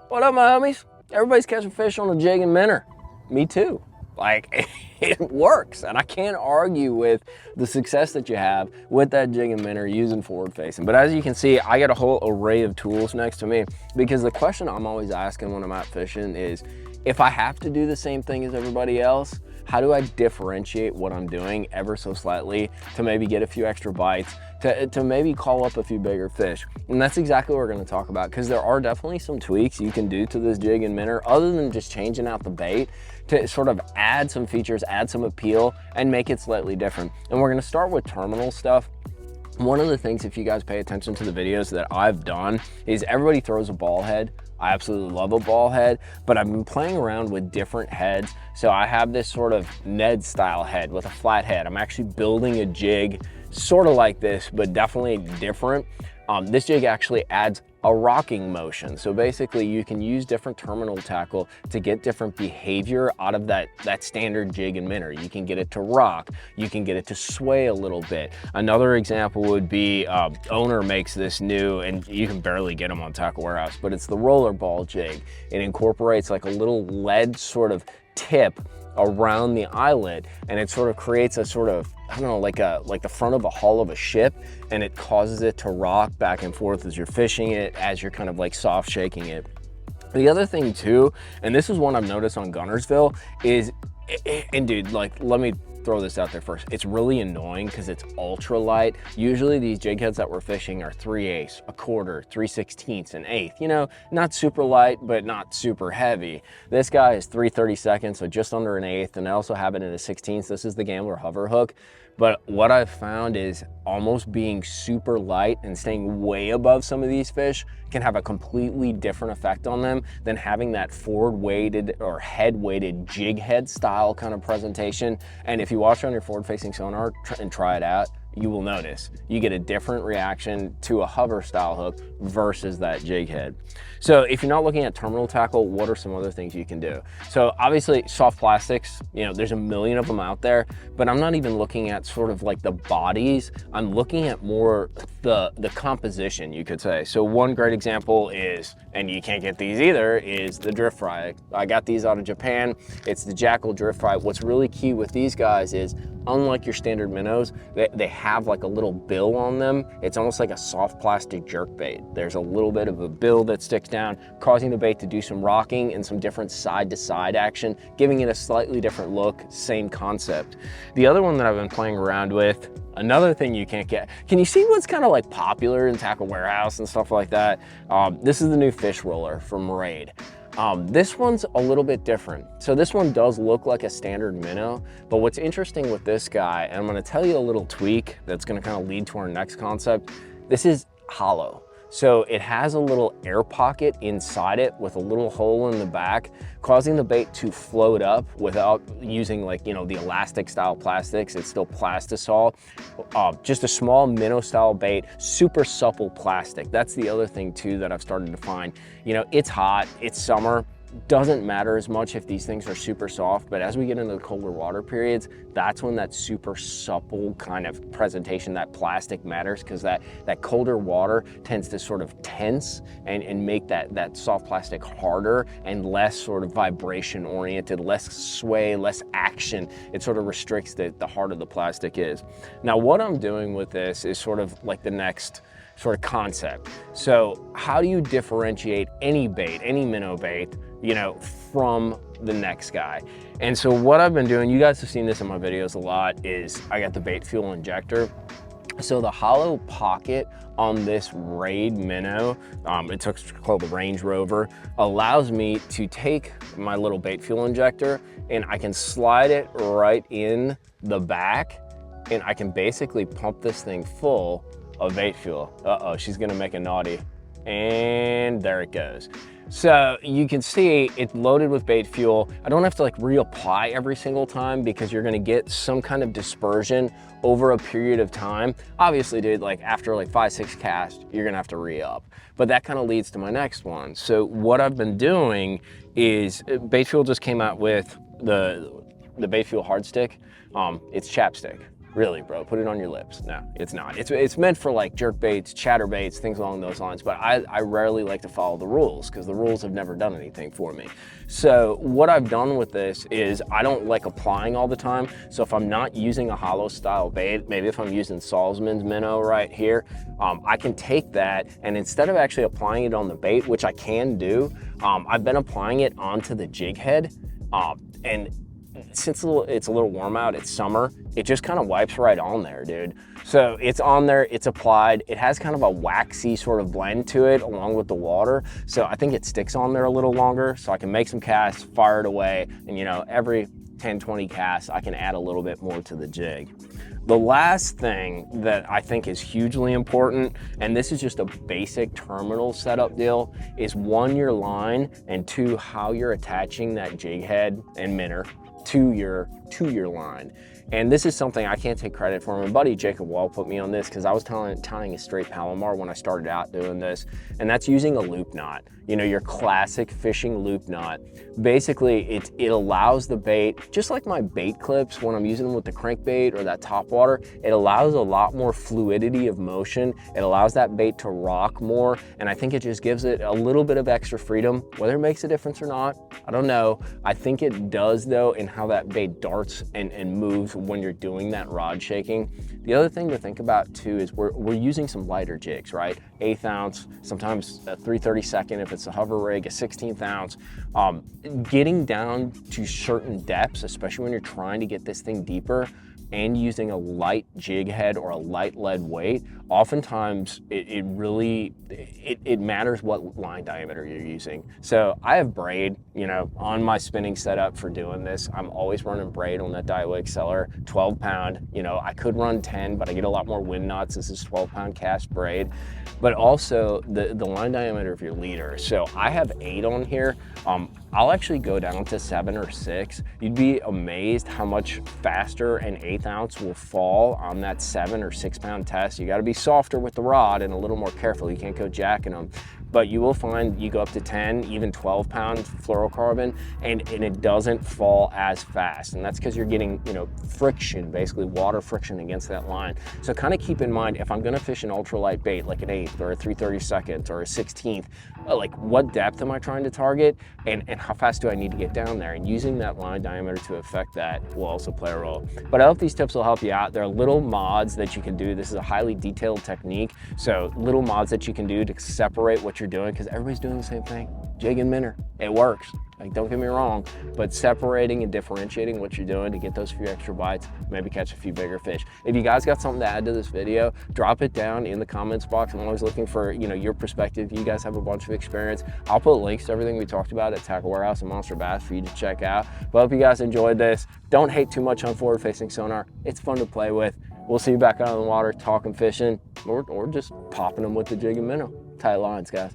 What up, my homies? Everybody's catching fish on a Jig and Minnow. Me too. Like, it works, and I can't argue with the success that you have with that Jig and Minnow using forward facing. But as you can see, I got a whole array of tools next to me, because the question I'm always asking when I'm out fishing is, if I have to do the same thing as everybody else, how do I differentiate what I'm doing ever so slightly to maybe get a few extra bites, to maybe call up a few bigger fish? And that's exactly what we're gonna talk about, because there are definitely some tweaks you can do to this Jig and Minnow other than just changing out the bait to sort of add some features, add some appeal, and make it slightly different. And we're gonna start with terminal stuff. One of the things, if you guys pay attention to the videos that I've done, is everybody throws a ball head. I absolutely love a ball head, but I've been playing around with different heads. So I have this sort of Ned style head with a flat head. I'm actually building a jig sort of like this, but definitely different. This jig actually adds a rocking motion. So basically you can use different terminal tackle to get different behavior out of that standard Jig and Minnow. You can get it to rock, you can get it to sway a little bit. Another example would be, Owner makes this new, and you can barely get them on Tackle Warehouse, but it's the roller ball jig. It incorporates like a little lead sort of tip around the eyelet, and it sort of creates a sort of, I don't know, like the front of a hull of a ship, and it causes it to rock back and forth as you're fishing it, as you're kind of like soft shaking it. The other thing too, and this is one I've noticed on Gunnersville, is, and dude, like, let me throw this out there first. It's really annoying because it's ultra light. Usually these jig heads that we're fishing are 3/8, a quarter, 3/16, an eighth. You know, not super light, but not super heavy. This guy is 3/32, so just under an eighth, and I also have it in a 16th. This is the Gambler hover hook. But what I've found is almost being super light and staying way above some of these fish can have a completely different effect on them than having that forward weighted or head weighted jig head style kind of presentation. And if you watch on your forward facing sonar and try it out, you will notice you get a different reaction to a hover style hook versus that jig head. So if you're not looking at terminal tackle, what are some other things you can do? So obviously soft plastics, you know, there's a million of them out there, but I'm not even looking at sort of like the bodies. I'm looking at more the composition, you could say. So one great example is, and you can't get these either, is the drift fry. I got these out of Japan. It's the Jackal drift fry. What's really key with these guys is, unlike your standard minnows, they have like a little bill on them. It's almost like a soft plastic jerk bait. There's a little bit of a bill that sticks down, causing the bait to do some rocking and some different side to side action, giving it a slightly different look, same concept. The other one that I've been playing around with, another thing you can't get, can you see what's kind of like popular in Tackle Warehouse and stuff like that? This is the new fish roller from Braid. This one's a little bit different. So this one does look like a standard minnow, but what's interesting with this guy, and I'm gonna tell you a little tweak that's gonna kind of lead to our next concept, this is hollow. So it has a little air pocket inside it with a little hole in the back, causing the bait to float up without using, like, you know, the elastic style plastics. It's still plastisol. Just a small minnow style bait, super supple plastic. That's the other thing too that I've started to find. You know, it's hot, it's summer. Doesn't matter as much if these things are super soft, but as we get into the colder water periods, that's when that super supple kind of presentation, that plastic matters, because that colder water tends to sort of tense and make that soft plastic harder and less sort of vibration oriented, less sway, less action. It sort of restricts the harder the plastic is. Now, what I'm doing with this is sort of like the next sort of concept. So how do you differentiate any bait, any minnow bait, you know, from the next guy? And so what I've been doing, you guys have seen this in my videos a lot, is I got the bait fuel injector. So the hollow pocket on this Braid minnow, it's called the Range Rover, allows me to take my little bait fuel injector and I can slide it right in the back, and I can basically pump this thing full of bait fuel. Uh-oh, she's gonna make a naughty. And there it goes. So you can see it's loaded with bait fuel. I don't have to like reapply every single time, because you're gonna get some kind of dispersion over a period of time. Obviously, dude, like after like 5-6 casts, you're gonna have to re-up. But that kind of leads to my next one. So what I've been doing is, bait fuel just came out with the bait fuel hard stick. It's chapstick. Really, bro, put it on your lips. No, it's not. It's meant for like jerk baits, chatter baits, things along those lines, but I rarely like to follow the rules because the rules have never done anything for me. So what I've done with this is I don't like applying all the time. So if I'm not using a hollow style bait, maybe if I'm using Salzman's minnow right here, I can take that and instead of actually applying it on the bait, which I can do, I've been applying it onto the jig head, and since it's a little warm out, it's summer, it just kind of wipes right on there, dude. So it's on there, it's applied. It has kind of a waxy sort of blend to it along with the water. So I think it sticks on there a little longer so I can make some casts, fire it away. And you know, every 10, 20 casts, I can add a little bit more to the jig. The last thing that I think is hugely important, and this is just a basic terminal setup deal, is one, your line, and two, how you're attaching that jig head and minnow to your line. And this is something I can't take credit for. My buddy Jacob Wall put me on this because I was tying a straight Palomar when I started out doing this, and that's using a loop knot. You know, your classic fishing loop knot. Basically, it allows the bait, just like my bait clips when I'm using them with the crankbait or that top water, it allows a lot more fluidity of motion. It allows that bait to rock more, and I think it just gives it a little bit of extra freedom. Whether it makes a difference or not, I don't know. I think it does though in how that bait darts and moves when you're doing that rod shaking. The other thing to think about too is we're using some lighter jigs, right? 1/8 ounce, sometimes a 3/32 if it's a hover rig, a 1/16 ounce. Getting down to certain depths, especially when you're trying to get this thing deeper, and using a light jig head or a light lead weight, oftentimes it matters what line diameter you're using. So I have Braid, you know, on my spinning setup for doing this. I'm always running Braid on that Daiwa Acceler, 12 pound. You know, I could run 10, but I get a lot more wind knots. This is 12 pound cast Braid, but also the line diameter of your leader. So I have 8 on here. I'll actually go down to 7 or 6. You'd be amazed how much faster an 1/8 ounce will fall on that 7 or 6 pound test. You gotta be softer with the rod and a little more careful. You can't go jacking them. But you will find you go up to 10, even 12 pound fluorocarbon, and it doesn't fall as fast. And that's because you're getting, you know, friction, basically water friction against that line. So kind of keep in mind, if I'm gonna fish an ultralight bait, like an 1/8 or a 3/32 or a 16th, like what depth am I trying to target and how fast do I need to get down there? And using that line diameter to affect that will also play a role. But I hope these tips will help you out. There are little mods that you can do. This is a highly detailed technique. So little mods that you can do to separate what you're doing, because everybody's doing the same thing. Jig and minnow, it works. Like, don't get me wrong, but separating and differentiating what you're doing to get those few extra bites, maybe catch a few bigger fish. If you guys got something to add to this video, drop it down in the comments box. I'm always looking for, you know, your perspective. You guys have a bunch of experience. I'll put links to everything we talked about at Tackle Warehouse and Monster Bass for you to check out. But I hope you guys enjoyed this. Don't hate too much on forward facing sonar. It's fun to play with. We'll see you back out on the water talking fishing or just popping them with the jig and minnow. Tight lines, guys.